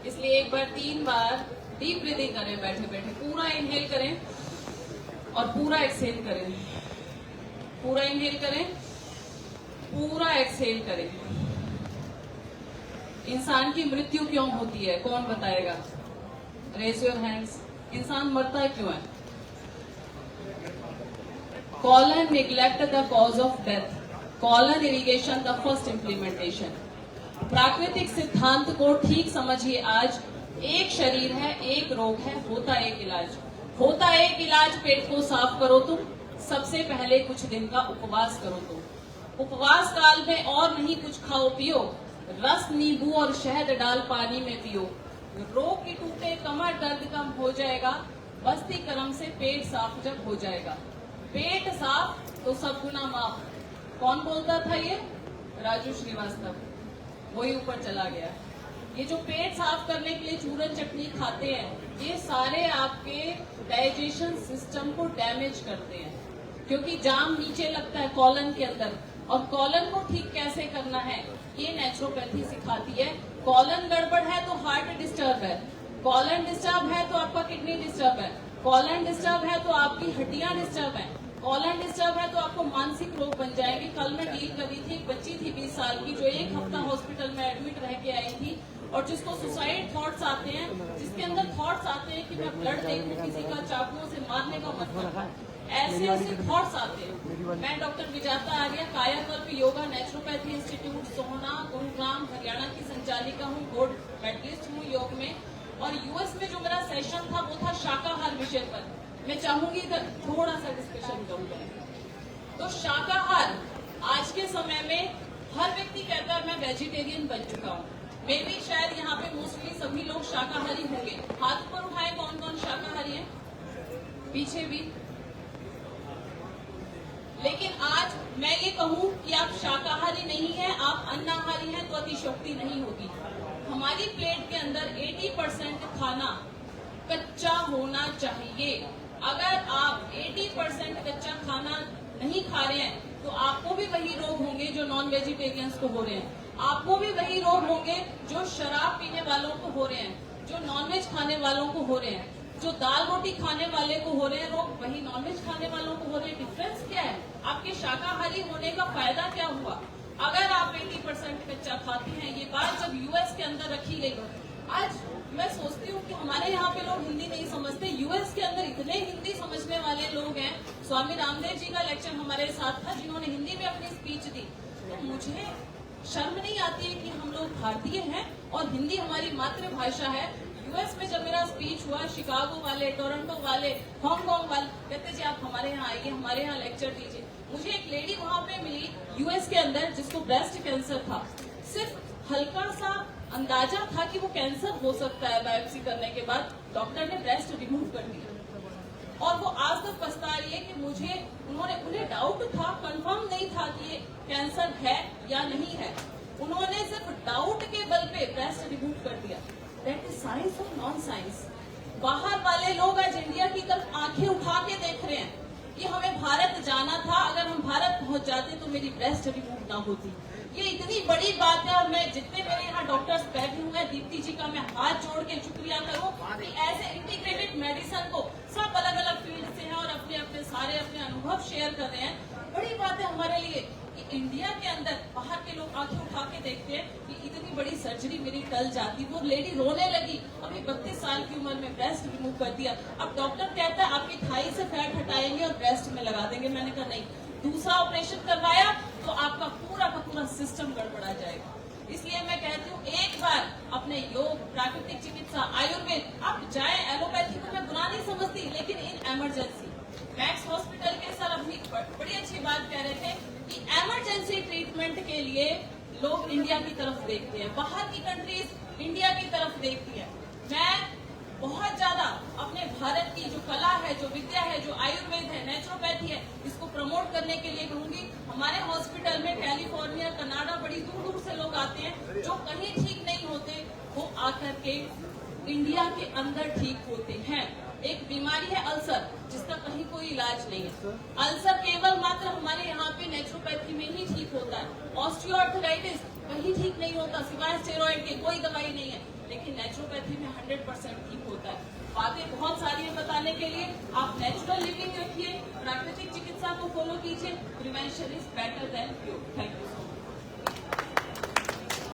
इसलिए एक बार 3 बार deep breathing करें बैठे बैठे। पूरा इनहेल करें और पूरा एक्सहेल करें। पूरा इनहेल करें, पूरा एक्सहेल करें। इंसान की मृत्यु क्यों होती है, कौन बताएगा? Raise your hands. इंसान मरता क्यों है? Colon neglect the cause of death, colon irrigation the first implementation. प्राकृतिक सिद्धांत को ठीक समझिए। आज एक शरीर है, एक रोग है, होता एक इलाज। होता एक इलाज, पेट को साफ करो तुम, सबसे पहले कुछ दिन का उपवास करो तुम। उपवास काल में और नहीं कुछ खाओ पियो, रस नींबू और शहद डाल पानी में पियो। रोग की टूटे कमर दर्द कम हो जाएगा, बस्ती करम से पेट साफ जब हो जाएगा। पेट साफ तो सब गुना माफ। कौन बोलता था ये? राजू श्रीवास्तव। वही ऊपर चला गया। ये जो पेट साफ करने के लिए चूरन चटनी खाते हैं, ये सारे आपके डाइजेशन सिस्टम को डैमेज करते हैं, क्योंकि जाम नीचे लगता है कॉलन के अंदर। और कॉलन को ठीक कैसे करना है ये नेचुरोपैथी सिखाती है। कॉलन गड़बड़ है तो हार्ट डिस्टर्ब है, कॉलन डिस्टर्ब है तो आपका किडनी डिस्टर्ब है, कॉलन डिस्टर्ब है तो आपकी हड्डियां डिस्टर्ब है, कॉलन डिस्टर्ब है तो आपको मानसिक रोग बन जाएंगे। कल मैं डील कर रही थी, एक बच्ची थी 20 साल की, जो 1 हफ्ता हॉस्पिटल में एडमिट रह के आई थी, और जिसको सुसाइड थॉट्स आते हैं, जिसके अंदर थॉट्स आते हैं कि मैं ब्लड देखूं, किसी का चाकुओं से मारने का मन करता है, ऐसे ऐसे थॉट्स आते हैं। मैं डॉक्टर विजाता आर्या, कायाकल्प योगा नेचुरोपैथी इंस्टीट्यूट सोहना गुरुग्राम हरियाणा की संचालिका हूँ, गोल्ड मेडलिस्ट हूँ योग में। और यूएस में जो मेरा सेशन था वो था शाकाहार विषय पर। मैं चाहूंगी थोड़ा सा डिस्कशन करूंगा। तो शाकाहार आज के समय में हर व्यक्ति कहता है मैं वेजिटेरियन बन चुका हूँ। मे भी शायद यहाँ पे मोस्टली सभी लोग शाकाहारी होंगे। हाथ पर उठाए कौन कौन शाकाहारी है? पीछे भी। लेकिन आज मैं ये कहूँ कि आप शाकाहारी नहीं है, आप अन्नाहारी हैं, तो अतिशयोक्ति नहीं होगी। हमारी प्लेट के अंदर 80% खाना कच्चा होना चाहिए। अगर आप 80% कच्चा खाना नहीं खा रहे हैं तो आपको भी वही रोग होंगे जो नॉन वेजिटेरियंस को हो रहे हैं, आपको भी वही रोग होंगे जो शराब पीने वालों को हो रहे हैं, जो नॉनवेज खाने वालों को हो रहे हैं, जो दाल रोटी खाने वाले को हो रहे हैं रोग, वही नॉनवेज खाने वालों को हो रहे हैं। डिफरेंस क्या है? आपके शाकाहारी होने का फायदा क्या हुआ? अगर आप 80% कच्चा खाते हैं, ये बात जब यूएस के अंदर रखी गई, आज मैं सोचती हूँ कि हमारे यहाँ पे लोग हिंदी नहीं समझते, यूएस के अंदर इतने हिंदी समझने वाले लोग हैं। स्वामी रामदेव जी का लेक्चर हमारे साथ था, जिन्होंने हिंदी में अपनी स्पीच दी। तो मुझे शर्म नहीं आती है कि हम लोग भारतीय हैं और हिंदी हमारी मातृभाषा है। यूएस में जब मेरा स्पीच हुआ, शिकागो वाले, टोरंटो वाले, हांगकांग वाले कहते जी आप हमारे यहाँ आइए, हमारे यहाँ लेक्चर दीजिए। मुझे एक लेडी वहाँ पे मिली यूएस के अंदर जिसको ब्रेस्ट कैंसर था। सिर्फ हल्का सा अंदाजा था कि वो कैंसर हो सकता है, बायोप्सी करने के बाद डॉक्टर ने ब्रेस्ट रिमूव कर दिया और वो आज तक पछता रही है कि उन्हें डाउट था, कंफर्म नहीं था कि ये कैंसर है या नहीं है। उन्होंने सिर्फ डाउट के बल पे ब्रेस्ट रिमूव कर दिया। दैट इज साइंस और नॉन साइंस। बाहर वाले लोग आज इंडिया की तरफ आंखें उठा के देख रहे हैं कि हमें भारत जाना था, अगर हम भारत पहुंच जाते तो मेरी ब्रेस्ट रिमूव ना होती। ये इतनी बड़ी बात है। और मैं जितने मेरे यहाँ डॉक्टर्स बैठे हुए हैं, दीप्ति जी का मैं हाथ जोड़ के शुक्रिया करूँ कि ऐसे इंटीग्रेटेड मेडिसिन को सब अलग अलग फील्ड से हैं और अपने अपने अनुभव शेयर कर रहे हैं। बड़ी बात है हमारे लिए कि इंडिया के अंदर बाहर के लोग आंखें उठा के देखते हैं कि इतनी बड़ी सर्जरी मेरी टल जाती। वो लेडी रोने लगी, अभी 32 साल की उम्र में ब्रेस्ट रिमूव कर दिया। अब डॉक्टर कहता है आपकी थाई से फैट हटाएंगे और ब्रेस्ट में लगा देंगे। मैंने कहा नहीं, दूसरा ऑपरेशन करवाया तो आपका पूरा का पूरा सिस्टम गड़बड़ा जाएगा। इसलिए मैं कहती हूँ एक बार अपने योग, प्राकृतिक चिकित्सा, आयुर्वेद, आप जाए। एलोपैथी को मैं बुरा नहीं समझती, लेकिन इन इमरजेंसी। मैक्स हॉस्पिटल के सर अपनी बड़ी अच्छी बात कह रहे थे कि इमरजेंसी ट्रीटमेंट के लिए लोग इंडिया की तरफ देखते हैं, बाहर की कंट्रीज इंडिया की तरफ देखती है। मैं बहुत ज्यादा अपने भारत की जो कला है, जो विद्या है, जो आयुर्वेद है, नेचुरोपैथी है, इसको प्रमोट करने के लिए कहूंगी। हमारे हॉस्पिटल में कैलिफोर्निया, कनाडा, बड़ी दूर दूर से लोग आते हैं जो कहीं ठीक नहीं होते, वो आकर के इंडिया के अंदर ठीक होते हैं। एक बीमारी है अल्सर, जिसका कहीं कोई इलाज नहीं है। अल्सर केवल मात्र हमारे यहाँ पे नेचुरोपैथी में ही ठीक होता है। ऑस्टियोआर्थराइटिस कहीं ठीक नहीं होता, सिवाय स्टेरॉइड के कोई दवाई नहीं है। लेकिन नेचुरोपैथी होम्योपैथी में 100% ठीक होता है। बातें बहुत सारी है बताने के लिए। आप नेचुरल लिविंग रखिए, प्राकृतिक चिकित्सा को फॉलो कीजिए। Prevention is better than cure. Thank you so much.